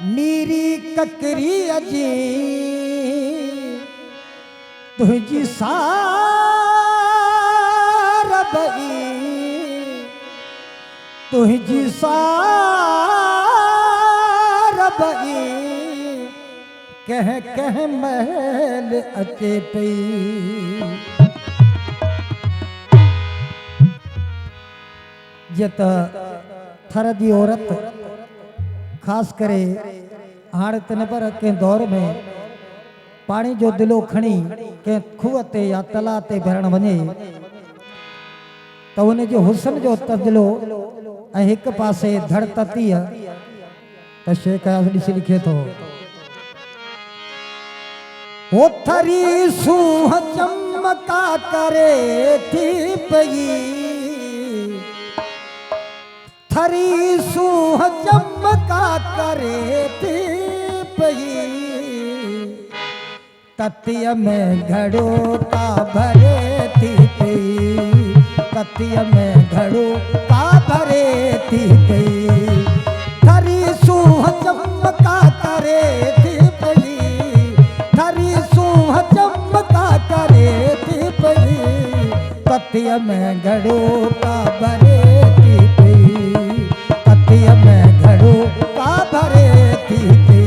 नीरी ककरी अजी तुझी सार बई तुझी सार बई कह कह महल अचे पई। जत थर जी औरत खास करे हाणे तिन पर के दौर में पानी जो दिलो खणी के खूह ते या तला ते भरण वञे तो उन जो हुस्न जो तदिलो ऐं हिक पासे धड़ ततीअ त शेख ॾिसी लिखे थो ओ थरी सूह चमका करे थी पई थरी सूह चमका करे थी पई ततीअ में घड़ो का भरे थी पई ततीअ में घड़ो का भरे थी पई थरी सूह चमका करे थी पई थरी सूह चमका करे थी पई ततीअ में घड़ो का भरे थी पई ततीअ में घड़ो का भरे थी पई।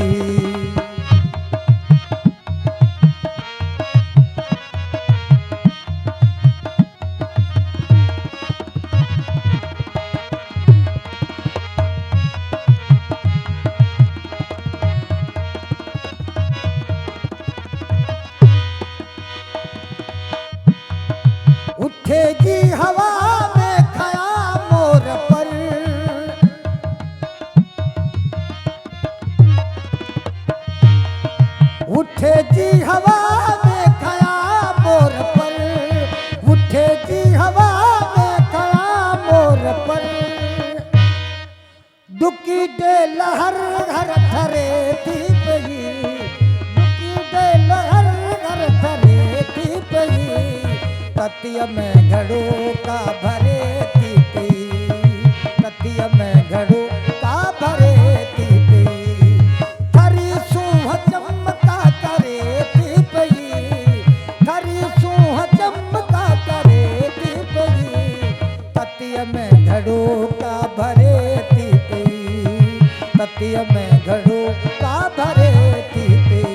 उठेगी हवा में खया मोर पर उठेगी हवा में खया मोर पर उठेगी हवा में खया मोर पर दुखी दे लहर घर थरे थी पई दुखी दे लहर घर थरे थी पई ततीअ में घड़ो का भरे थी पई ततीअ में घड़ो का भरे थी पई थरी सूह चमका करे थी पई थरी सूह चमका करे थी पई ततीअ में घड़ो का भरे थी पई ततीअ में घड़ो का भरे थी पई।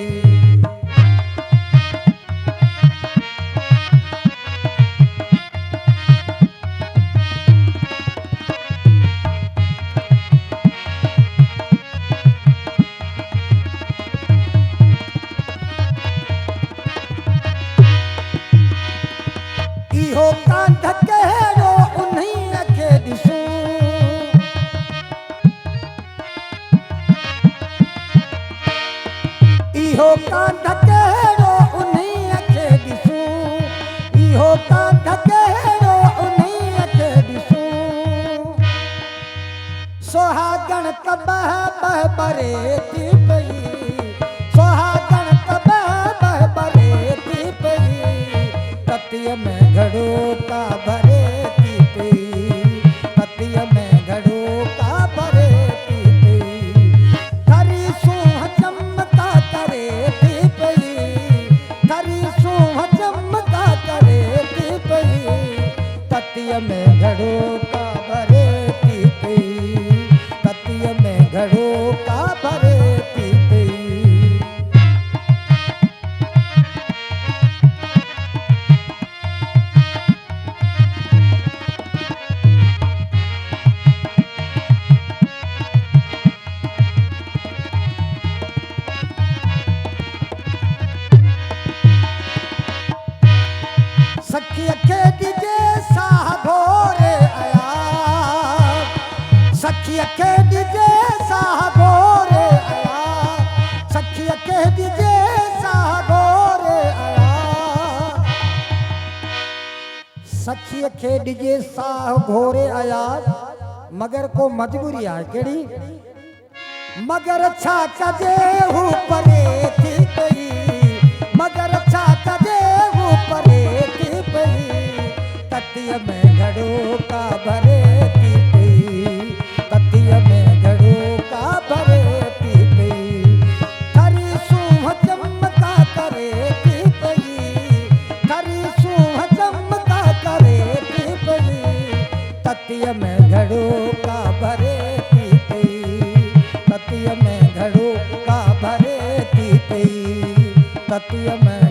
इहो कांध कहिड़ो उन्हीअ खे ॾिसूं इहो कांध कहिड़ो उन्हीअ खे ॾिसूं इहो कांध कहिड़ो उन्हीअ खे ॾिसूं सुहागण त बह बह बरे थी पई सुहागण त बह बह बरे थी पई ततीअ में घड़ो का भरे थी पई ततीअ में घड़ो का भरे थी पई थरी सूह चमका करे थी पई थरी सूह चमका करे थी पई ततीअ में घड़ो का भरे थी पई ततीअ में घड़ो का भरे थी पई। सखिय खे ॾिजे साह घोरे आया सखिय खे ॾिजे साह घोरे आया सखिय खे ॾिजे साह घोरे आया सखिय खे ॾिजे साह घोरे आया मगर को मजबूरी आहे कहिड़ी मगर छा कजे हू परे थी पई मगर छा कजे हू परे थी पई ततीअ में घड़ो का भरे थी पई ततीअ में घड़ो का भरे थी पई ततिय में घड़ो का भरे थी पई, ततिय में घड़ो का भरे थी पई, ततिय में